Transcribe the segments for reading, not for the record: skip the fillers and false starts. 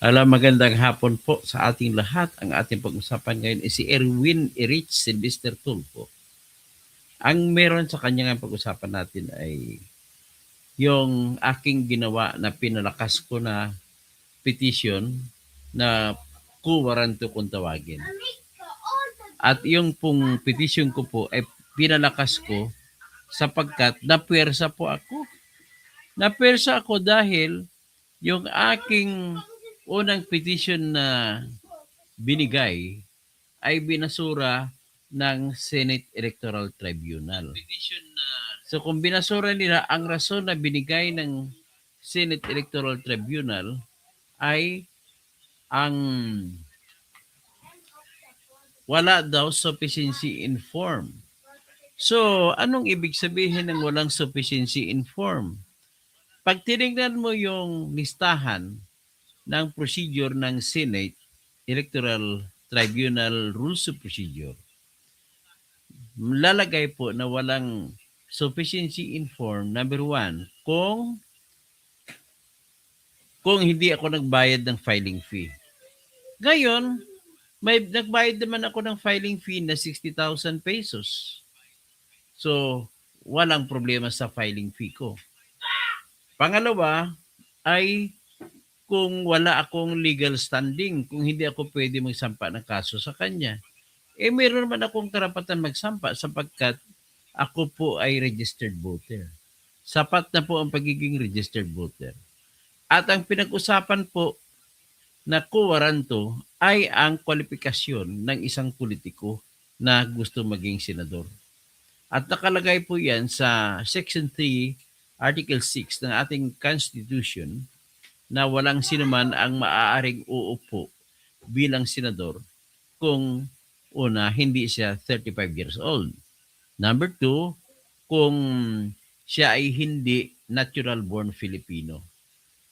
Magandang hapon po sa ating lahat. Ang ating pag-usapan ngayon ay si Erwin Erich Sylvester Tulfo. Ang meron sa kanya ng pag-usapan natin ay yung aking ginawa na pinalakas ko na petition na kuwaranto kung tawagin. At yung pong petition ko po ay pinalakas ko sapagkat napwersa po ako. Napwersa ako dahil yung aking unang petition na binigay ay binasura ng Senate Electoral Tribunal. So kung binasura nila, ang rason na binigay ng Senate Electoral Tribunal ay ang wala daw sufficiency in form. So, anong ibig sabihin ng walang sufficiency in form? Pag tinignan mo yung listahan ng procedure ng Senate Electoral Tribunal Rules of Procedure, lalagay po na walang sufficiency in form, number one, kung hindi ako nagbayad ng filing fee. Ngayon, may nagbayad naman ako ng filing fee na 60,000 pesos. So, walang problema sa filing fee ko. Pangalawa ay kung wala akong legal standing, kung hindi ako pwede magsampa ng kaso sa kanya. Meron naman akong karapatan magsampa sapagkat ako po ay registered voter. Sapat na po ang pagiging registered voter. At ang pinag-usapan po na kuwaranto ay ang kwalifikasyon ng isang politiko na gusto maging senador. At nakalagay po yan sa Section 3, Article 6 ng ating Constitution na walang sinuman ang maaaring uupo bilang senador kung una, hindi siya 35 years old. Number 2, kung siya ay hindi natural born Filipino.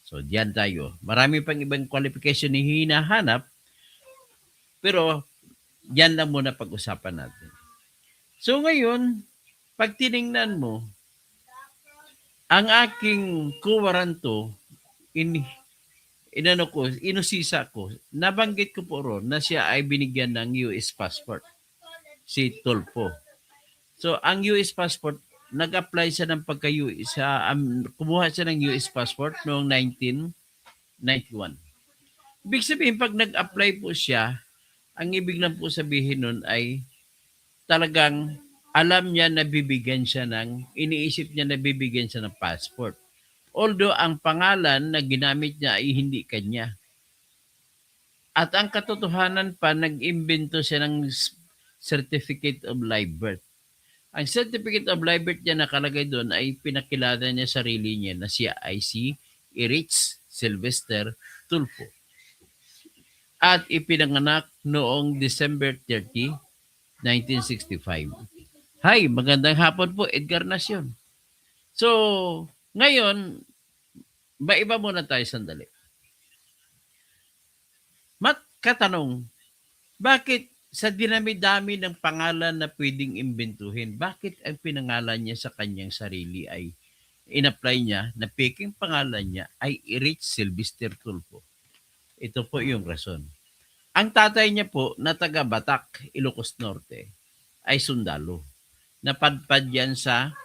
So, diyan tayo. Marami pang ibang qualification na hinahanap, pero yan lang muna pag-usapan natin. So, ngayon, pag tiningnan mo, ang aking kuwaranto, inusisa ko, nabanggit ko po ron na siya ay binigyan ng US passport, si Tulfo. So, ang US passport, nag-apply siya ng pagka-US, kumuha siya ng US passport noong 1991. Ibig sabihin, pag nag-apply po siya, ang ibig lang po sabihin nun ay talagang alam niya na bibigyan siya iniisip niya na bibigyan siya ng passport. Although ang pangalan na ginamit niya ay hindi kanya. At ang katotohanan pa, nag-imbento siya ng Certificate of Live Birth. Ang Certificate of Live Birth niya nakalagay doon ay pinakilala niya sarili niya na siya ay si Erich Sylvester Tulfo. At ipinanganak noong December 30, 1965. Hi, magandang hapon po, Edgar Nacion. So, ngayon, maiba muna tayo sandali. Katanong, bakit sa dinami-dami ng pangalan na pwedeng imbentuhin, bakit ang pinangalan niya sa kanyang sarili ay in-apply niya na peking pangalan niya ay Erich Sylvester Tulfo? Ito po yung rason. Ang tatay niya po na taga Batak, Ilocos Norte ay sundalo. Napadpad yan sa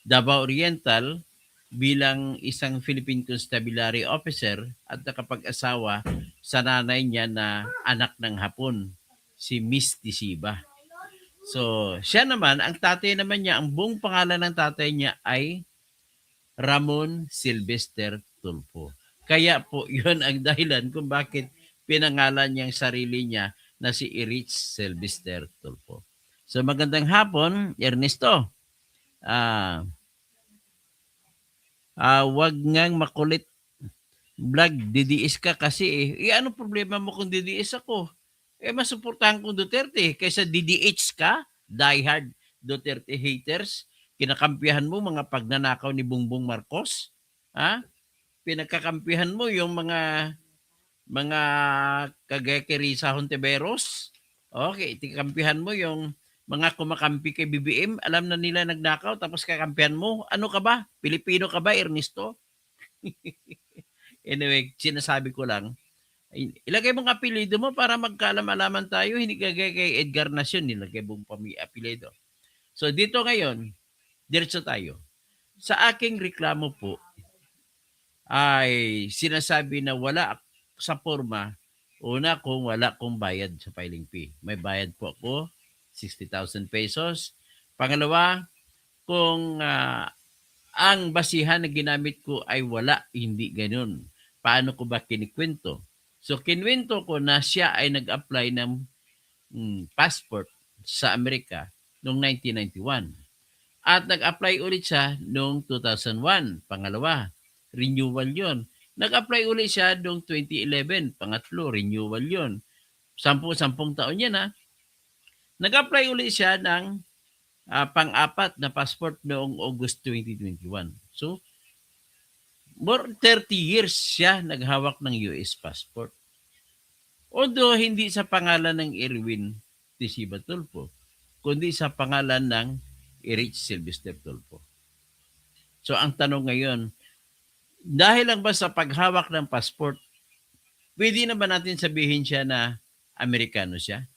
Davao Oriental bilang isang Philippine Constabulary Officer at nakapag-asawa sa nanay niya na anak ng Hapon, si Miss Tisiba. So, siya naman, ang tatay naman niya, ang buong pangalan ng tatay niya ay Ramon Sylvester Tulfo. Kaya po, yun ang dahilan kung bakit pinangalan niyang sarili niya na si Erich Sylvester Tulfo. So, magandang hapon, Ernesto. Wag ngang makulit vlog, DDS ka kasi ano problema mo kung DDS ako? Masuportahan ko Duterte kaysa DDH ka, diehard Duterte haters. Kinakampihan mo mga pagnanakaw ni Bongbong Marcos. Ha? Pinagkakampihan mo yung mga kagaya kay Risa Hontiveros. Okay, tikampihan mo yung mga kumakampi kay BBM, alam na nila nagnakaw, tapos kakampihan mo. Ano ka ba? Pilipino ka ba, Ernesto? Anyway, sinasabi ko lang, Ilagay mong apelido mo para magkaalam-alaman tayo. Hindi kagaya kay Edgar Nacion, nilagay mong apelido. So dito ngayon, diretso tayo. Sa aking reklamo po, ay sinasabi na wala sa forma. Una, kung wala kong bayad sa filing fee. May bayad po ako, 60,000 pesos. Pangalawa, kung ang basihan na ginamit ko ay wala, hindi ganun. Paano ko ba kinikwento? So, kinwento ko na siya ay nag-apply ng passport sa Amerika noong 1991. At nag-apply ulit siya noong 2001. Pangalawa, renewal yon. Nag-apply ulit siya noong 2011. Pangatlo, renewal yon. 10 taon yan ha. Nag-apply ulit siya ng pang-apat na passport noong August 2021. So, more 30 years siya naghawak ng US passport. Although hindi sa pangalan ng Erwin Tisiba Tulfo, kundi sa pangalan ng Erich Sylvester Tulfo. So ang tanong ngayon, dahil lang ba sa paghawak ng passport, pwede na ba natin sabihin siya na Amerikano siya?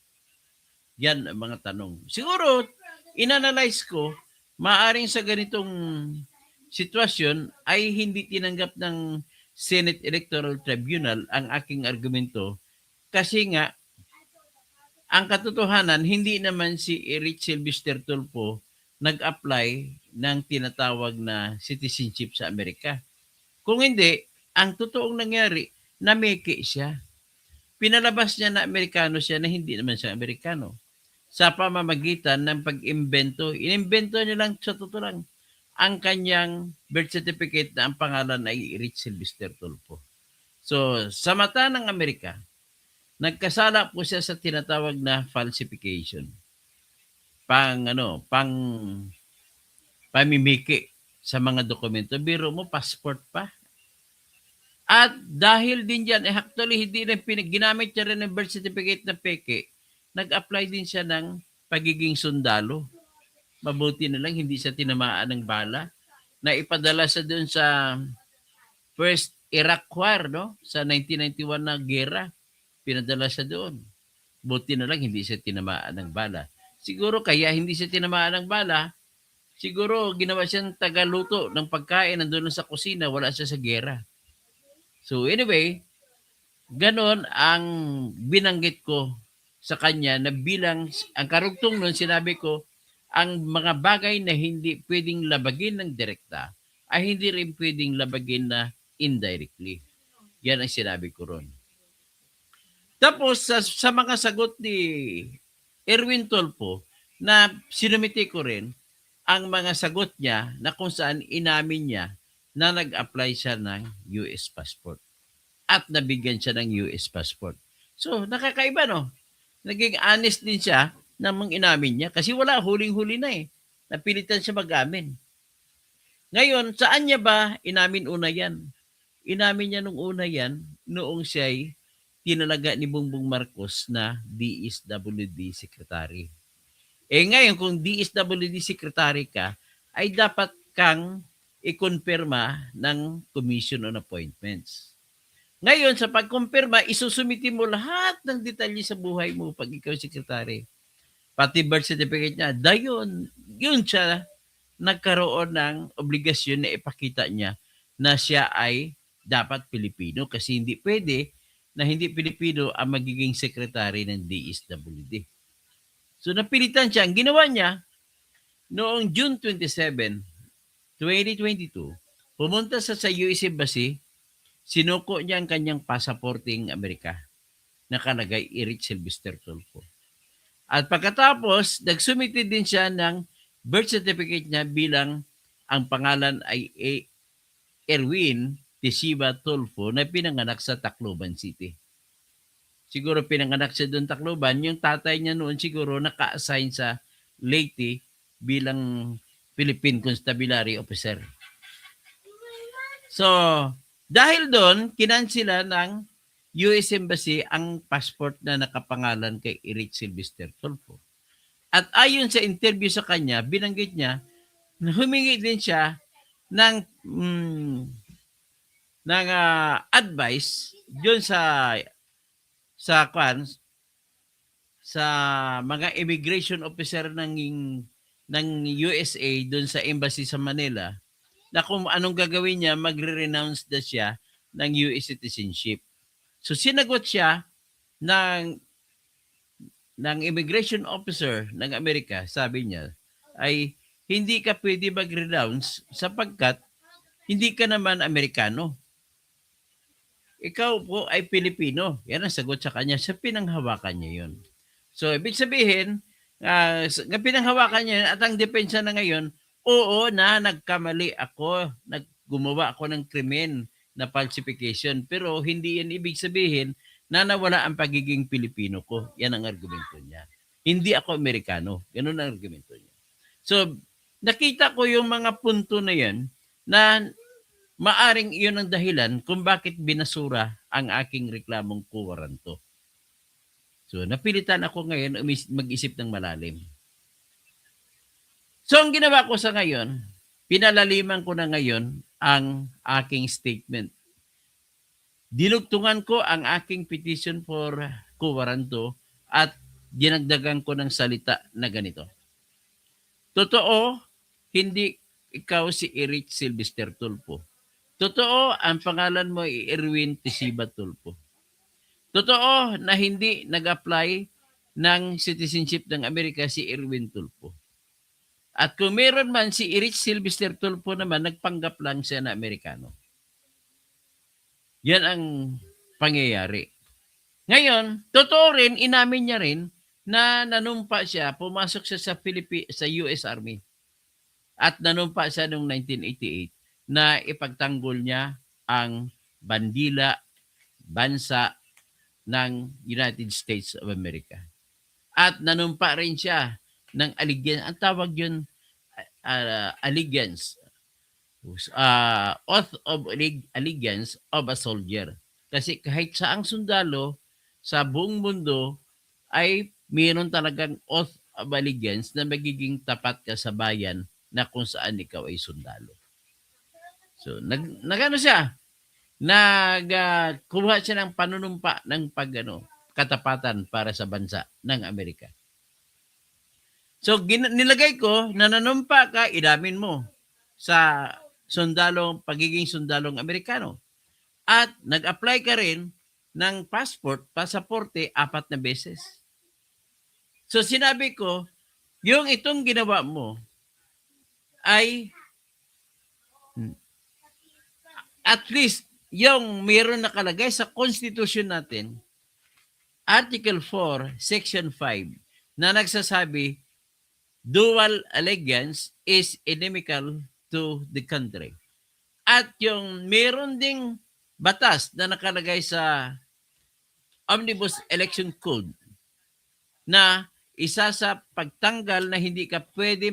Yan ang mga tanong. Siguro, inanalyze ko, maaring sa ganitong sitwasyon ay hindi tinanggap ng Senate Electoral Tribunal ang aking argumento kasi nga, ang katotohanan, hindi naman si Erich Sylvester Tulfo nag-apply ng tinatawag na citizenship sa Amerika. Kung hindi, ang totoong nangyari, nameke siya. Pinalabas niya na Amerikano siya na hindi naman siya Amerikano. Sa pamamagitan ng pag-imbento, inimbento niya lang sa totoo lang ang kanyang birth certificate na ang pangalan ay Erich Sylvester Tulfo. So, sa mata ng Amerika, nagkasala po siya sa tinatawag na falsification. Pamimiki sa mga dokumento. Biro mo, passport pa. At dahil din dyan, actually, hindi na ginamit niya rin ng birth certificate na peke, nag-apply din siya ng pagiging sundalo. Mabuti na lang, hindi siya tinamaan ng bala. Na ipadala siya doon sa First Iraq War, no? Sa 1991 na gera. Pinadala siya doon. Buti na lang hindi siya tinamaan ng bala. Siguro kaya hindi siya tinamaan ng bala, siguro ginawa siyang tagaluto ng pagkain, nandun sa kusina, wala siya sa gera. So anyway, ganon ang binanggit ko sa kanya na bilang, ang karugtong nun sinabi ko, ang mga bagay na hindi pwedeng labagin ng direkta ay hindi rin pwedeng labagin na indirectly. Yan ang sinabi ko ron. Tapos sa mga sagot ni Erwin Tulfo na sinumiti ko rin ang mga sagot niya na kung saan inamin niya na nag-apply siya ng US passport at nabigyan siya ng US passport. So nakakaiba no? Naging honest din siya namang inamin niya kasi wala, huling-huli na eh. Napilitan siya mag-amin. Ngayon, saan niya ba inamin una yan? Inamin niya nung una yan noong siya'y tinalaga ni Bongbong Marcos na DSWD Secretary. Ngayon, kung DSWD Secretary ka, ay dapat kang i-confirma ng Commission on Appointments. Ngayon, sa pag-confirma, isusumiti mo lahat ng detalye sa buhay mo pag ikaw Secretary. Pati birth certificate niya. Dayon, yun siya nagkaroon ng obligasyon na ipakita niya na siya ay dapat Pilipino kasi hindi pwede na hindi Pilipino ang magiging sekretary ng DSWD. So napilitan siya. Ang ginawa niya, noong June 27, 2022, pumunta sa US Embassy, sinuko niya ang kanyang pasaporting Amerika. Nakalagay Erich Sylvester Tulfo. At pagkatapos, nagsumite din siya ng birth certificate niya bilang ang pangalan ay Erwin Tisiba Tulfo na pinanganak sa Tacloban City. Siguro pinanganak siya doon Tacloban. Yung tatay niya noon siguro naka-assign sa Leyte bilang Philippine Constabulary Officer. So, dahil doon, kinansila ng US Embassy ang passport na nakapangalan kay Erich Sylvester Tulfo. At ayon sa interview sa kanya, binanggit niya na humingi din siya ng advice doon sa sa mga immigration officer ng USA doon sa embassy sa Manila na kung anong gagawin niya, magre-renounce na siya ng US citizenship. So sinagot siya ng immigration officer ng Amerika, sabi niya, ay hindi ka pwede mag-renounce sapagkat hindi ka naman Amerikano. Ikaw po ay Pilipino. Yan ang sagot sa kanya. Sa pinanghawakan niya yun. So, ibig sabihin, pinanghawakan niya yun at ang depensa na ngayon, oo na nagkamali ako, gumawa ako ng krimen na falsification. Pero hindi yan ibig sabihin na nawala ang pagiging Pilipino ko. Yan ang argumento niya. Hindi ako Amerikano. Ganun ang argumento niya. So, nakita ko yung mga punto na yan na maaring iyon ang dahilan kung bakit binasura ang aking reklamong kuwaranto. So, napilitan ako ngayon mag-isip ng malalim. So, ang ginawa ko sa ngayon, pinalaliman ko na ngayon ang aking statement. Dinugtungan ko ang aking petition for kuwaranto at dinagdagan ko ng salita na ganito. Totoo, hindi ikaw si Eric Sylvester Tulfo. Totoo, ang pangalan mo ay Erwin Tisiba Tulfo. Totoo na hindi nag-apply ng citizenship ng Amerika si Erwin Tulfo. At kung meron man si Erich Sylvester Tulfo naman, nagpanggap lang siya na Amerikano. Yan ang pangyayari. Ngayon, totoo rin, inamin niya rin na nanumpa siya, pumasok siya sa US Army. At nanumpa siya noong 1988 na ipagtanggol niya ang bandila, bansa ng United States of America. At nanumpa rin siya ng allegiance. Ang tawag yun, allegiance. Oath of allegiance of a soldier. Kasi kahit saang sundalo sa buong mundo ay mayroon talagang oath of allegiance na magiging tapat ka sa bayan na kung saan ikaw ay sundalo. So, nagano siya? Kuha siya ng panunumpa ng katapatan para sa bansa ng Amerika. So, nilagay ko na nanumpa ka, idamin mo sa pagiging sundalong Amerikano. At nag-apply ka rin ng pasaporte 4 na beses. So, sinabi ko, yung itong ginawa mo ay at least yung mayroon nakalagay sa Constitution natin, Article 4, Section 5, na nagsasabi, dual allegiance is inimical to the country. At yung mayroon ding batas na nakalagay sa Omnibus Election Code na isa sa pagtanggal na hindi ka pwede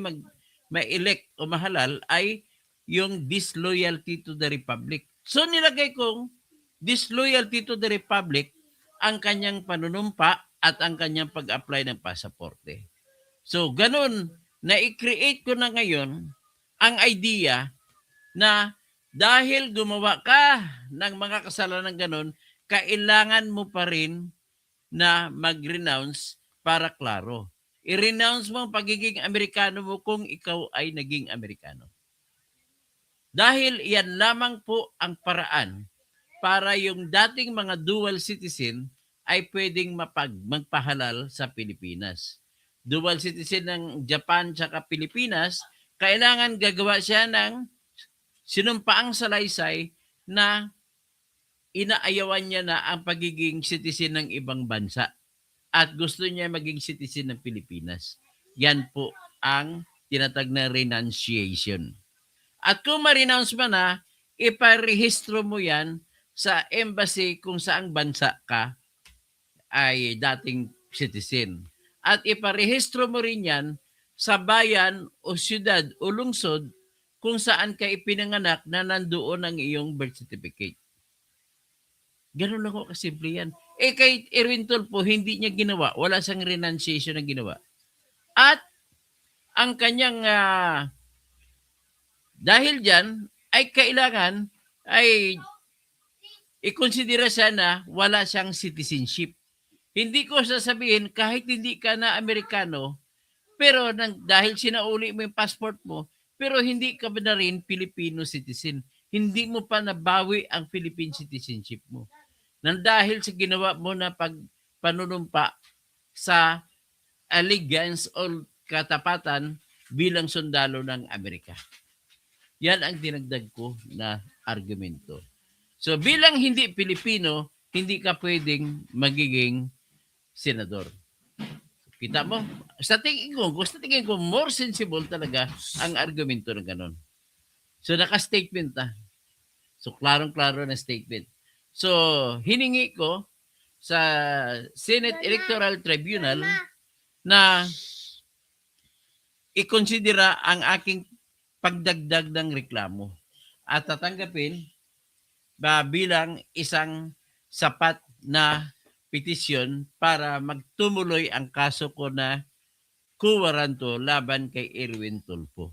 ma-elect o mahalal ay yung disloyalty to the Republic. So nilagay kong disloyalty to the Republic ang kanyang panunumpa at ang kanyang pag-apply ng pasaporte. So ganun, na-create ko na ngayon ang idea na dahil gumawa ka ng mga kasalanan ganun, kailangan mo pa rin na mag-renounce para klaro. I-renounce mo ang pagiging Amerikano mo kung ikaw ay naging Amerikano. Dahil yan lamang po ang paraan para yung dating mga dual citizen ay pwedeng magpahalal sa Pilipinas. Dual citizen ng Japan at Pilipinas, kailangan gagawa siya ng sinumpaang salaysay na inaayawan niya na ang pagiging citizen ng ibang bansa at gusto niya maging citizen ng Pilipinas. Yan po ang tinatag na renunciation. At kung ma-renounce mo na, iparehistro mo yan sa embassy kung saang bansa ka ay dating citizen. At iparehistro mo rin yan sa bayan o syudad o lungsod kung saan ka ipinanganak na nandoon ang iyong birth certificate. Ganun lang ako kasimple yan. Kay Erwin Tulfo, hindi niya ginawa. Wala siyang renunciation na ginawa. At ang kanyang dahil dyan, ay kailangan ay ikonsidera siya na wala siyang citizenship. Hindi ko sasabihin kahit hindi ka na Amerikano, pero dahil sinauli mo yung passport mo, pero hindi ka ba na rin Filipino citizen. Hindi mo pa nabawi ang Philippine citizenship mo. Nang dahil sa ginawa mo na panunumpa sa allegiance o katapatan bilang sundalo ng Amerika. Yan ang dinagdag ko na argumento. So bilang hindi Pilipino, hindi ka pwedeng magiging senador. Kita mo? Sa tingin ko, more sensible talaga ang argumento ng ganon. So, naka-statement na. So, klarong-klaro na statement. So, hiningi ko sa Senate Electoral Tribunal na ikonsidera ang aking pagdagdag ng reklamo at tatanggapin bilang isang sapat na petisyon para magtumuloy ang kaso ko na kuwaranto laban kay Erwin Tulfo.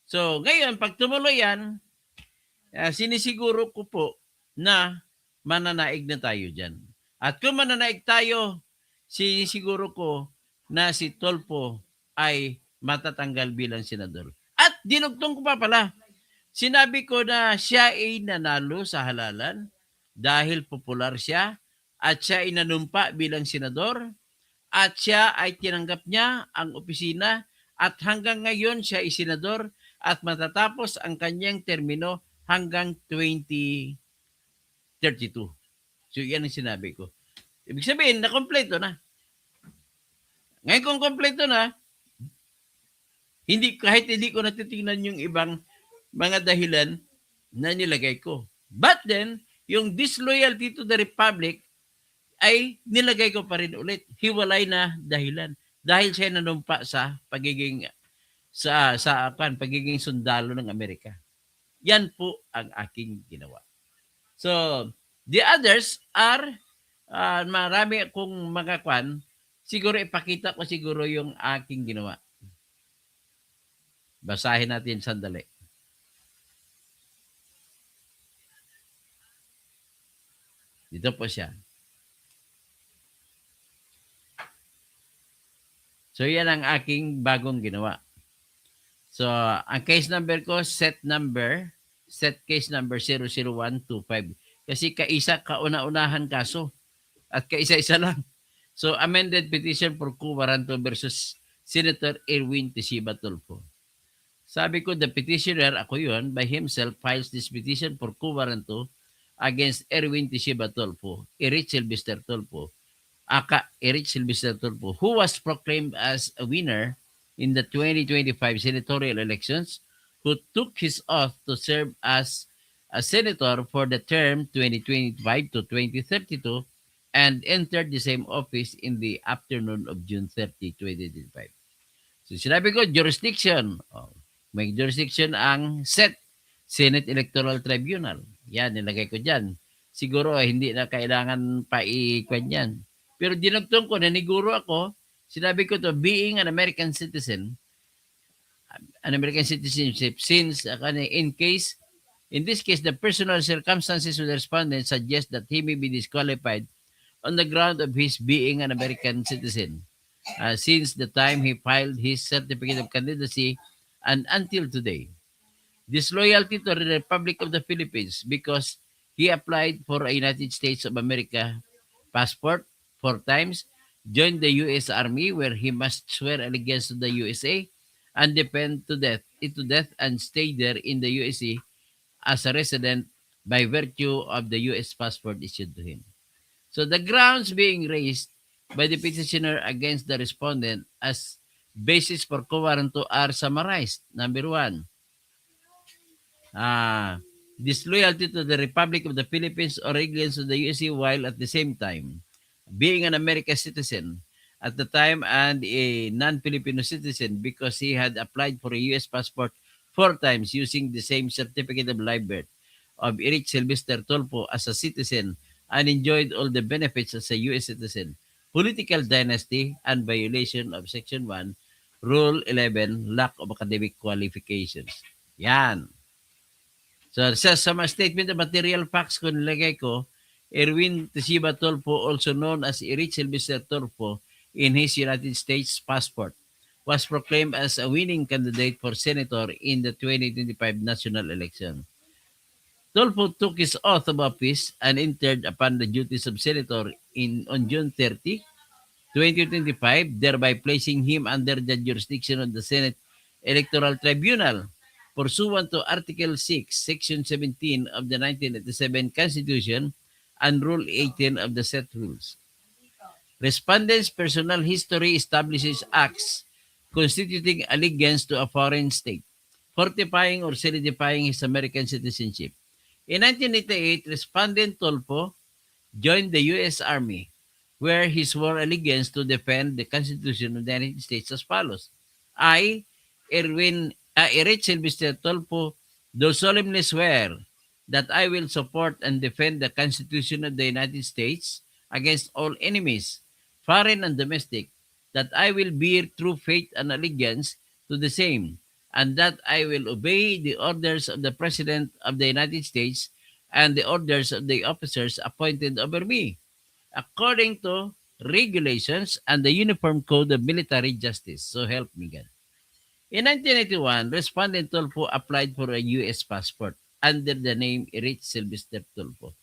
So, ngayon, pag tumuloy yan, sinisiguro ko po na mananaig na tayo dyan. At kung mananaig tayo, sinisiguro ko na si Tulfo ay matatanggal bilang senador. At dinugtong ko pa pala, sinabi ko na siya ay nanalo sa halalan dahil popular siya at siya ay nanumpa bilang senador at siya ay tinanggap niya ang opisina at hanggang ngayon siya ay senador at matatapos ang kanyang termino hanggang 2032. So yan ang sinabi ko. Ibig sabihin, nakompleto na. Ngayon kung kompleto na, kahit hindi ko natitingnan yung ibang mga dahilan na nilagay ko. But then, yung disloyalty to the Republic ay nilagay ko pa rin ulit. Hiwalay na dahilan. Dahil siya nanumpa sa pagiging pagiging sundalo ng Amerika. Yan po ang aking ginawa. So, the others are marami akong mga siguro ipakita ko siguro yung aking ginawa. Basahin natin sandali. Dito po siya. So, yan ang aking bagong ginawa. So, ang case number ko, set case number 00125. Kasi kauna-unahan kaso. At kaisa-isa lang. So, amended petition for quo warranto versus Senator Erwin Tesiba Tulfo. Sabi ko, the petitioner, ako yun, by himself files this petition for quo warranto against Erwin Tesiba Tulfo, Erich Sylvester Tulfo, Erich Sylvester Tulfo, who was proclaimed as a winner in the 2025 senatorial elections, who took his oath to serve as a senator for the term 2025 to 2032 and entered the same office in the afternoon of June 30, 2025. So sinabi ko, jurisdiction. May jurisdiction ang Senate Electoral Tribunal. Yan, nilagay ko dyan. Siguro hindi na kailangan pa i-kwan yan. Pero dinugtong ko, naniguro ako, sinabi ko to, being an American citizenship, since in this case, the personal circumstances of the respondent suggest that he may be disqualified on the ground of his being an American citizen since the time he filed his certificate of candidacy and until today. Disloyalty to the Republic of the Philippines because he applied for a United States of America passport 4 times, joined the U.S. Army where he must swear allegiance to the USA and defend to death and stay there in the USA as a resident by virtue of the U.S. passport issued to him. So the grounds being raised by the petitioner against the respondent as basis for quo warranto are summarized. Number 1, disloyalty to the Republic of the Philippines or allegiance to the USA while at the same time being an American citizen at the time and a non-Filipino citizen because he had applied for a U.S. passport 4 times using the same certificate of live birth of Erich Sylvester Tulfo as a citizen and enjoyed all the benefits as a U.S. citizen, political dynasty, and violation of Section 1, Rule 11, lack of academic qualifications. Yan. So, sa mga statement of material facts ko nilagay ko, Erwin Teshiba Tolpo, also known as Erich Sylvester Tolpo, in his United States passport, was proclaimed as a winning candidate for senator in the 2025 national election. Tolpo took his oath of office and entered upon the duties of senator on June 30, 2025, thereby placing him under the jurisdiction of the Senate Electoral Tribunal, pursuant to Article 6, Section 17 of the 1987 Constitution and Rule 18 of the set rules. Respondent's personal history establishes acts constituting allegiance to a foreign state, fortifying or solidifying his American citizenship. In 1988, Respondent Tolpo joined the U.S. Army, where he swore allegiance to defend the Constitution of the United States as follows. I, Erich Sylvester Tolpo, do solemnly swear that I will support and defend the Constitution of the United States against all enemies, foreign and domestic, that I will bear true faith and allegiance to the same, and that I will obey the orders of the President of the United States and the orders of the officers appointed over me, according to regulations and the Uniform Code of Military Justice. So help me God. In 1981, Respondent Tulfo applied for a U.S. passport under the name Erich Sylvester Tulfo.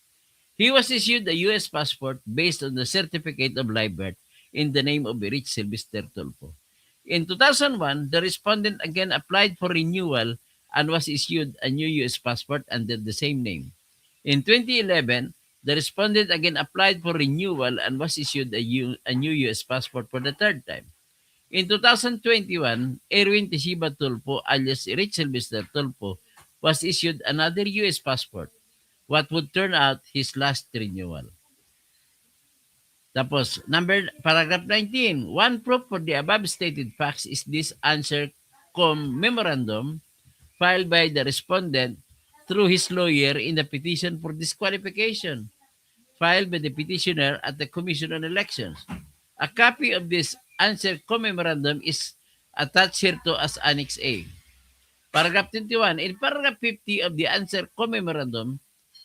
He was issued a U.S. passport based on the certificate of live birth in the name of Erich Sylvester Tulfo. In 2001, the respondent again applied for renewal and was issued a new U.S. passport under the same name. In 2011, the respondent again applied for renewal and was issued a new U.S. passport for the third time. In 2021, Erwin Teshiba Tulfo alias Erich Sylvester Tulfo was issued another U.S. passport, what would turn out his last renewal. Tapos, paragraph 19. One proof for the above stated facts is this answer memorandum filed by the respondent through his lawyer in the petition for disqualification filed by the petitioner at the Commission on Elections. A copy of this answer memorandum is attached here to as Annex A. Paragraph 21. In paragraph 50 of the answer memorandum,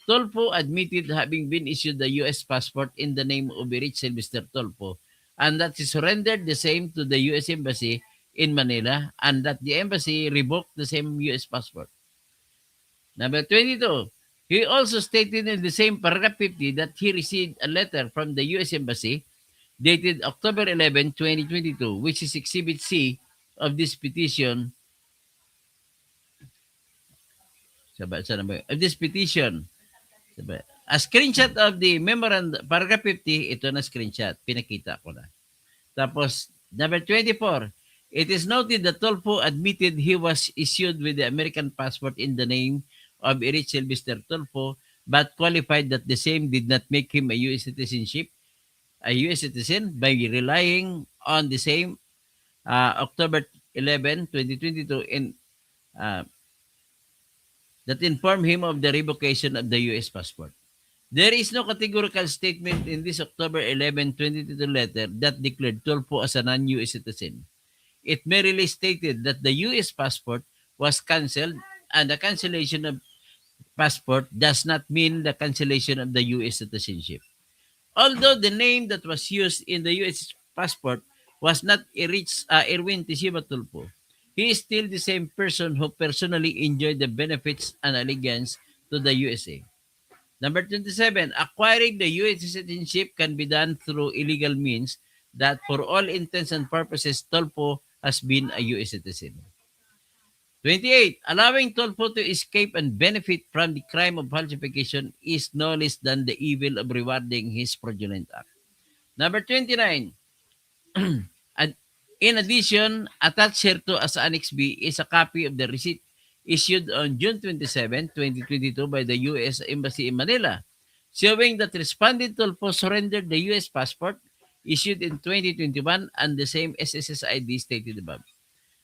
Tolpo admitted having been issued the U.S. passport in the name of Erich Sylvester Tolpo and that he surrendered the same to the U.S. Embassy in Manila and that the embassy revoked the same U.S. passport. Number 22. He also stated in the same paragraph 50 that he received a letter from the U.S. Embassy dated October 11, 2022, which is Exhibit C of this petition. Of this petition. A screenshot of the memorandum, paragraph 50, ito na screenshot. Pinakita ko na. Tapos, number 24. It is noted that Tolpo admitted he was issued with the American passport in the name of Erich Sylvester Tolpo, but qualified that the same did not make him a U.S. citizen by relying on the same October 11, 2022 that informed him of the revocation of the U.S. passport. There is no categorical statement in this October 11, 2022 letter that declared Tolpo as a non-U.S. citizen. It merely stated that the U.S. passport was cancelled and the cancellation of passport does not mean the cancellation of the U.S. citizenship. Although the name that was used in the U.S. passport was not Erwin Teshiba Tulfo, he is still the same person who personally enjoyed the benefits and allegiance to the USA. Number 27, acquiring the U.S. citizenship can be done through illegal means that for all intents and purposes, Tolpo has been a U.S. citizen. 28, allowing Tolpo to escape and benefit from the crime of falsification is no less than the evil of rewarding his fraudulent act. Number 29, in addition, attached here to as Annex B is a copy of the receipt issued on June 27, 2022 by the U.S. Embassy in Manila, showing that respondent Tolpo surrendered the U.S. passport issued in 2021 and the same SSSID stated above.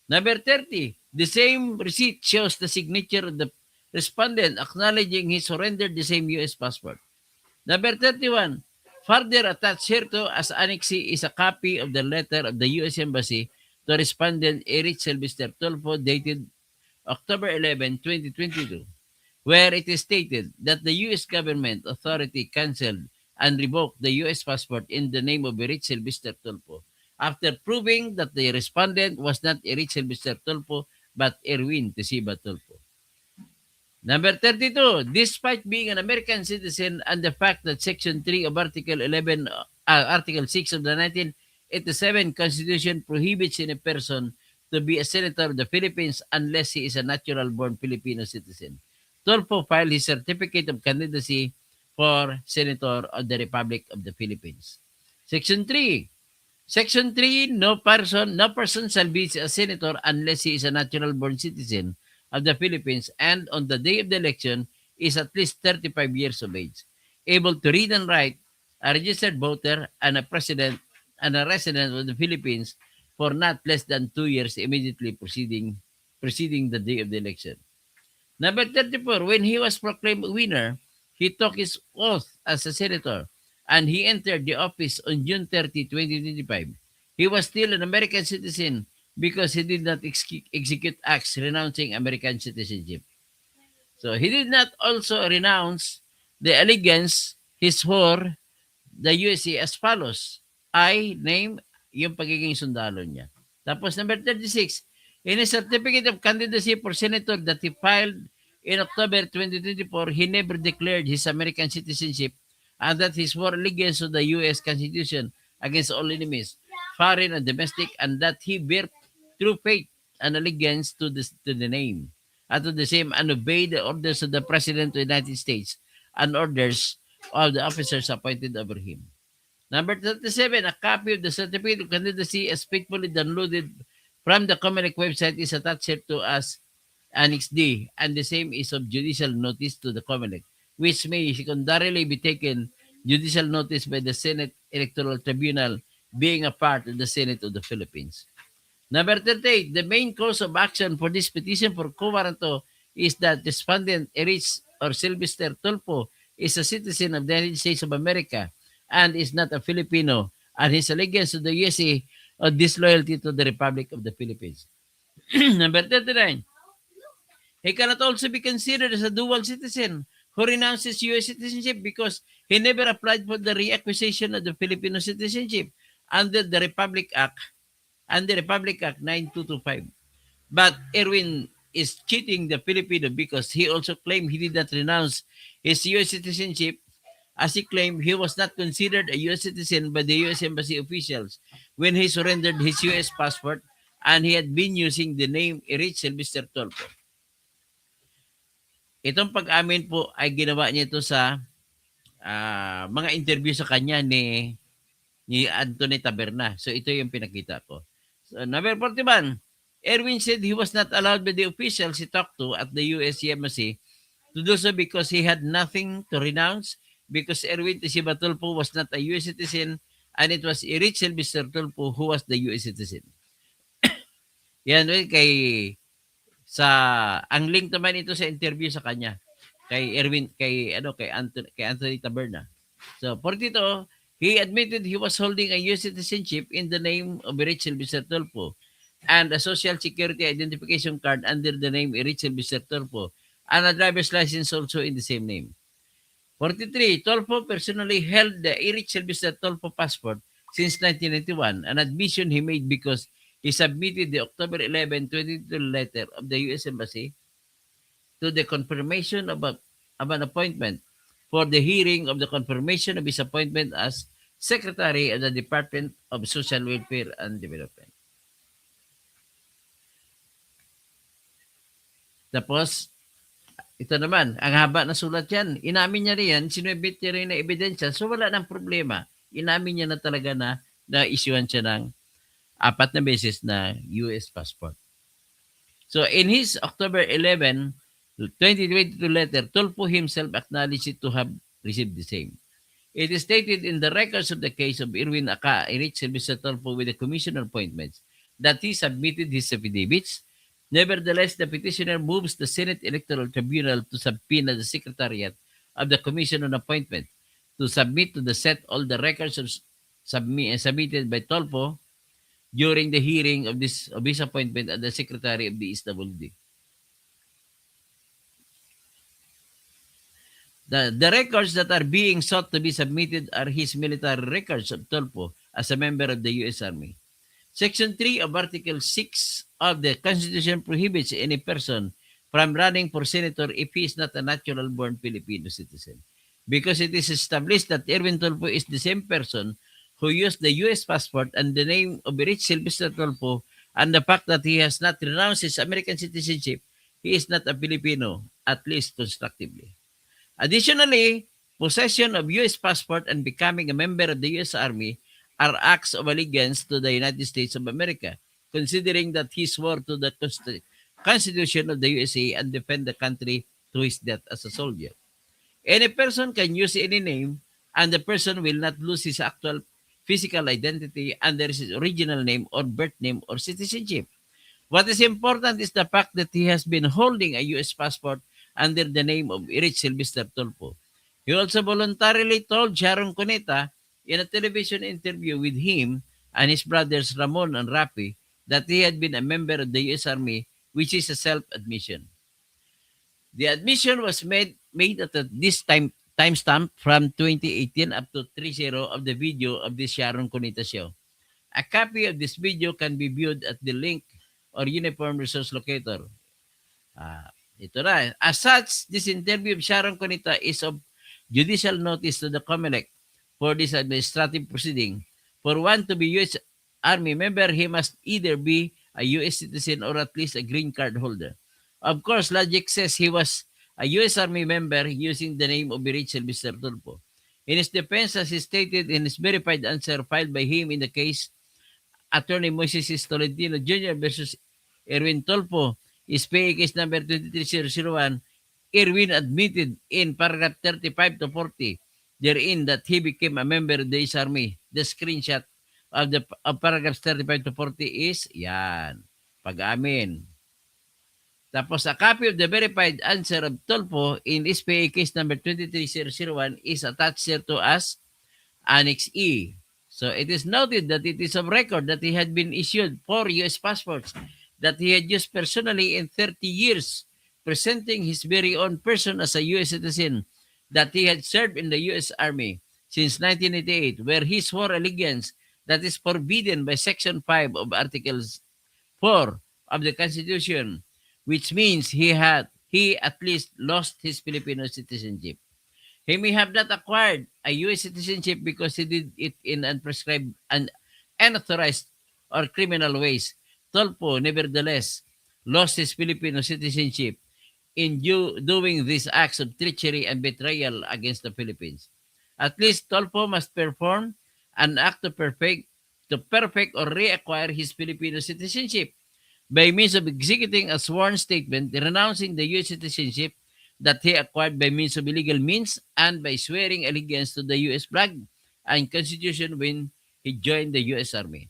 Number 30, the same receipt shows the signature of the respondent acknowledging he surrendered the same U.S. passport. Number 31, further attached here to as Annex C is a copy of the letter of the U.S. Embassy to respondent Erich Sylvester Tolpo dated October 11, 2022, where it is stated that the U.S. government authority canceled and revoked the U.S. passport in the name of Erich Sylvester Tulfo after proving that the respondent was not Erich Sylvester Tulfo but Erwin Tesiba Tulfo. Number 32, despite being an American citizen and the fact that Section 3 of Article 6 of the 1987 Constitution prohibits any person to be a senator of the Philippines unless he is a natural-born Filipino citizen. Tulfo filed his certificate of candidacy for Senator of the Republic of the Philippines. Section 3. Section 3, no person shall be a senator unless he is a natural-born citizen of the Philippines and on the day of the election is at least 35 years of age, able to read and write, a registered voter, and a resident of the Philippines for not less than 2 years immediately preceding the day of the election. Number 34, when he was proclaimed winner, he took his oath as a senator and he entered the office on June 30, 2025. He was still an American citizen because he did not execute acts renouncing American citizenship. So he did not also renounce the allegiance he swore the USA as follows. I, name, yung pagiging sundalo niya. Tapos number 36, in his certificate of candidacy for senator that he filed in October 2024, he never declared his American citizenship and that he swore allegiance to the U.S. Constitution against all enemies, foreign and domestic, and that he bear true faith and allegiance to the name, and to the same, and obey the orders of the President of the United States and orders of the officers appointed over him. Number 37, a copy of the certificate of candidacy as faithfully downloaded from the COMELEC website is attached here to us Annex D, and the same is of judicial notice to the COMELEC, which may secondarily be taken judicial notice by the Senate Electoral Tribunal, being a part of the Senate of the Philippines. Number 38, the main cause of action for this petition for quo warranto is that respondent Erich or Sylvester Tulfo is a citizen of the United States of America and is not a Filipino, and his allegiance to the USA or disloyalty to the Republic of the Philippines. Number 39, he cannot also be considered as a dual citizen who renounces U.S. citizenship because he never applied for the reacquisition of the Filipino citizenship under the Republic Act 9225. But Erwin is cheating the Filipino because he also claimed he did not renounce his U.S. citizenship, as he claimed he was not considered a U.S. citizen by the U.S. Embassy officials when he surrendered his U.S. passport and he had been using the name Erich Sylvester Tulfo. Itong pag-amin po ay ginawa niya ito sa mga interview sa kanya ni Anthony Taberna. So ito yung pinakita ko. So, number 41, Erwin said he was not allowed by the officials he talked to at the U.S. Embassy to do so because he had nothing to renounce, because Erwin Tesiba Tulfo was not a U.S. citizen and it was Erich Sylvester Tulfo who was the U.S. citizen. Yan, kay ang link naman ito sa interview sa kanya kay Erwin, kay Anthony Taberna. So 42, he admitted he was holding a U.S. citizenship in the name of Erich Sylvester Tulfo and a social security identification card under the name Erich Sylvester Tulfo and a driver's license also in the same name. 43, Tulfo personally held the Erich Sylvester Tulfo passport since 1991, an admission he made because he submitted the October 11, 2022 letter of the U.S. Embassy to the confirmation of an appointment for the hearing of the confirmation of his appointment as Secretary of the Department of Social Welfare and Development. Tapos, ito naman, ang haba na sulat yan. Inamin niya rin, sinubmit niya rin na ebidensya, so wala nang problema. Inamin niya na talaga na na-issuean siya ng 4 na beses na US passport. So, in his October 11, 2022 letter, Tulfo himself acknowledged it to have received the same. It is stated in the records of the case of Erwin Erich Sylvester Tulfo with the commissioner appointments that he submitted his affidavits. Nevertheless, the petitioner moves the Senate Electoral Tribunal to subpoena the Secretariat of the Commission on Appointment to submit to the set all the records submitted by Tulfo during the hearing of his appointment as the Secretary of the SWD. The records that are being sought to be submitted are his military records of Tulfo as a member of the U.S. Army. Section 3 of Article 6 of the Constitution prohibits any person from running for senator if he is not a natural-born Filipino citizen. Because it is established that Erwin Tulfo is the same person who used the U.S. passport and the name of Rich Sylvester Tulfo, and the fact that he has not renounced his American citizenship, he is not a Filipino, at least constructively. Additionally, possession of U.S. passport and becoming a member of the U.S. Army are acts of allegiance to the United States of America, considering that he swore to the Constitution of the USA and defend the country to his death as a soldier. Any person can use any name, and the person will not lose his actual physical identity under his original name or birth name or citizenship. What is important is the fact that he has been holding a U.S. passport under the name of Erich Sylvester Tulfo. He also voluntarily told Sharon Cuneta in a television interview with him and his brothers Ramon and Rafi that he had been a member of the U.S. Army, which is a self-admission. The admission was made at this timestamp from 2018 up to 30 of the video of this Sharon Cuneta show. A copy of this video can be viewed at the link or Uniform Resource Locator. Ito na. As such, this interview of Sharon Cuneta is of judicial notice to the COMELEC for this administrative proceeding. For one to be U.S. Army member, he must either be a U.S. citizen or at least a green card holder. Of course, logic says he was a U.S. Army member using the name of Rachel Mr. Tulfo. In his defense, as he stated in his verified answer filed by him in the case, Attorney Moises Tolentino Jr. versus Erwin Tulfo, SPA case number 23001, Erwin admitted in paragraph 35 to 40 therein that he became a member of the U.S. Army. The screenshot of paragraphs 35 to 40 is yan, pag-amin. Tapos a copy of the verified answer of Tulfo in SPA case number 23001 is attached here to as Annex E. So it is noted that it is of record that he had been issued 4 U.S. passports that he had used personally in 30 years, presenting his very own person as a U.S. citizen, that he had served in the U.S. Army since 1988, where he swore allegiance that is forbidden by Section 5 of Article 4 of the Constitution, which means he at least lost his Filipino citizenship. He may have not acquired a U.S. citizenship because he did it in unprescribed and unauthorized or criminal ways. Tulfo, nevertheless, lost his Filipino citizenship in doing these acts of treachery and betrayal against the Philippines. At least Tulfo must perform an act to perfect or reacquire his Filipino citizenship by means of executing a sworn statement renouncing the U.S. citizenship that he acquired by means of illegal means and by swearing allegiance to the U.S. flag and Constitution when he joined the U.S. Army.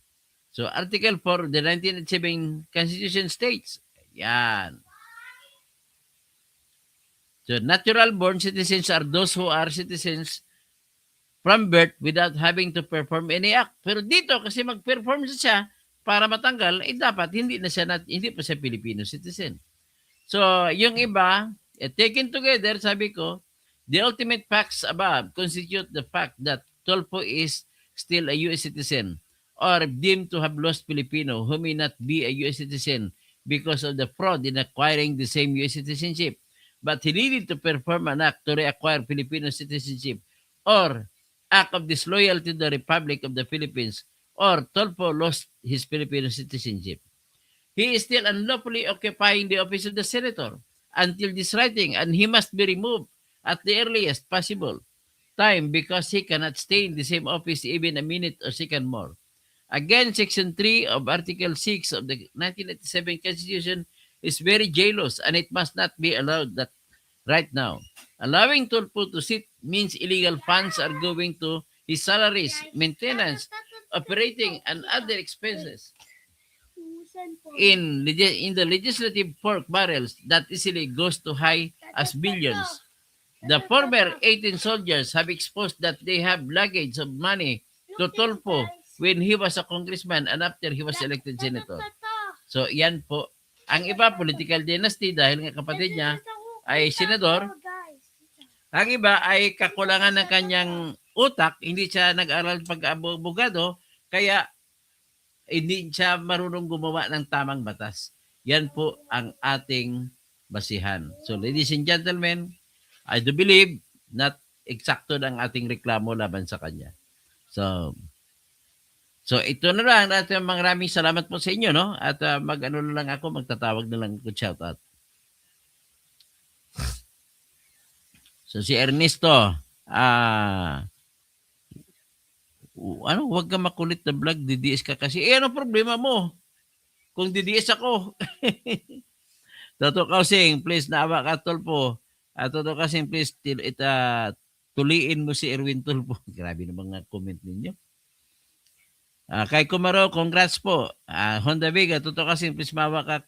So, Article 4 of the 1987 Constitution states, yan. So, natural-born citizens are those who are citizens from birth without having to perform any act. Pero dito, kasi mag-perform siya para matanggal, dapat hindi pa siya Filipino citizen. So, yung iba, taken together, sabi ko, the ultimate facts above constitute the fact that Tulfo is still a U.S. citizen or deemed to have lost Filipino who may not be a U.S. citizen because of the fraud in acquiring the same U.S. citizenship. But he needed to perform an act to reacquire Filipino citizenship or act of disloyalty to the Republic of the Philippines, or Tulfo lost his Filipino citizenship. He is still unlawfully occupying the office of the senator until this writing, and he must be removed at the earliest possible time because he cannot stay in the same office even a minute or second more. Again, Section 3 of Article 6 of the 1987 Constitution is very jealous, and it must not be allowed that right now. Allowing Tulfo to sit means illegal funds are going to his salaries, maintenance, operating, and other expenses in the legislative pork barrels that easily goes to high as billions. The former 18 soldiers have exposed that they have luggage of money to Tulfo when he was a congressman and after he was elected senator. So, yan po. Ang iba, political dynasty dahil nga kapatid niya ay senador. Ang iba ay kakulangan ng kanyang utak, hindi siya nag-aral pag-abogado, kaya hindi siya marunong gumawa ng tamang batas. Yan po ang ating basihan. So ladies and gentlemen, I do believe not eksakto ng ating reklamo laban sa kanya. So ito na lang at maraming salamat po sa inyo, no? At mag-ano na lang ako, magtatawag na lang ako shout out. So si Ernesto, ano, huwag ka makulit na vlog, DDS ka kasi. Ano problema mo? Kung DDS ako. Toto Kausing, please naawa ka Tulpo. Toto Kausing, please tuliin mo si Erwin Tulpo. Grabe na mga comment ninyo. Kay Kumaro, congrats po. Honda Vega, Toto Kausing, please maawa ka.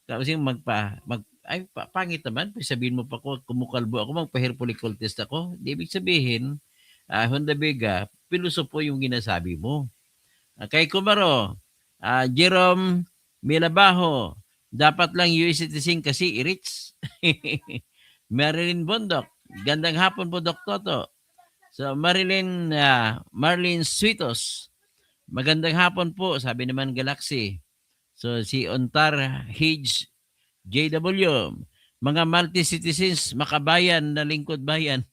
Kausing, pangit naman. Sabihin mo pa ko, kumukalbo ako, magpa-hair follicle test ako. Di ibig sabihin, Honda Vega, piloso po yung ginasabi mo. Kay Kumaro, Jerome Milabaho, dapat lang US citizen kasi i-reach. Marilyn Bondok, gandang hapon po Dok Toto. So Marlene Sweetos, magandang hapon po, sabi naman Galaxy. So si Ontar Hage JW, mga multi-citizens, makabayan na lingkod bayan.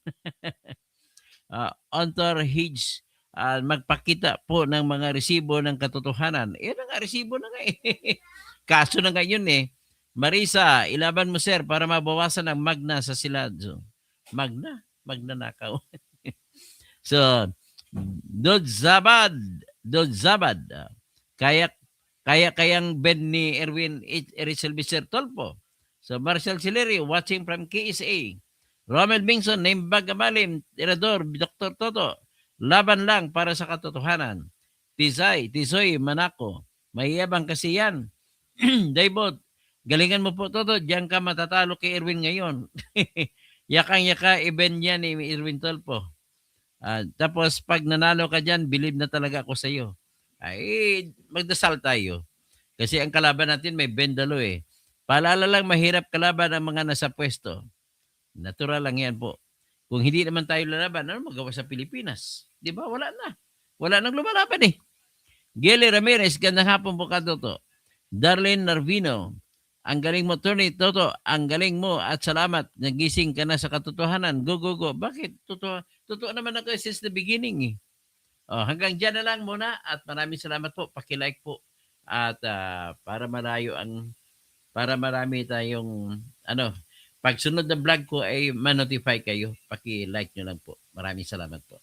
Ontar Hage, magpakita po ng mga resibo ng katotohanan. Nga resibo na nga eh. Kaso na ngayon eh. Marisa, ilaban mo sir para mabawasan ang magna sa silado. Magna nakaw. So, Dod Zabad. Kayang Ben ni Erwin Rizal Biser Tolpo. So, Marcel Sileri, watching from KSA. Romel Bingson, Naimbag Amalim, Tirador, Dr. Toto, laban lang para sa katotohanan. Tisoy, Manako, mayabang kasi yan. Daybot, galingan mo po Toto, diyan ka matatalo kay Erwin ngayon. Yakang-yaka, event yan ni Erwin Tolpo. Tapos pag nanalo ka dyan, believe na talaga ako sa iyo. Ay, magdasal tayo. Kasi ang kalaban natin may bendalo eh. Paalala lang, mahirap kalaban ang mga nasa pwesto. Natural lang yan po. Kung hindi naman tayo lalaban, ano magawa sa Pilipinas? Di ba? Wala na. Wala nang lumalaban eh. Geli Ramirez, gandang hapon po ka, Toto. Darlene Narvino, ang galing mo, Tony. Toto, ang galing mo at salamat. Nagising ka na sa katotohanan. Go, go, go. Bakit? Totoo naman ako since the beginning eh. Hanggang dyan na lang muna at maraming salamat po. Paki-like po. At para marami tayong pag sunod na vlog ko ay ma-notify kayo. Paki-like nyo lang po. Maraming salamat po.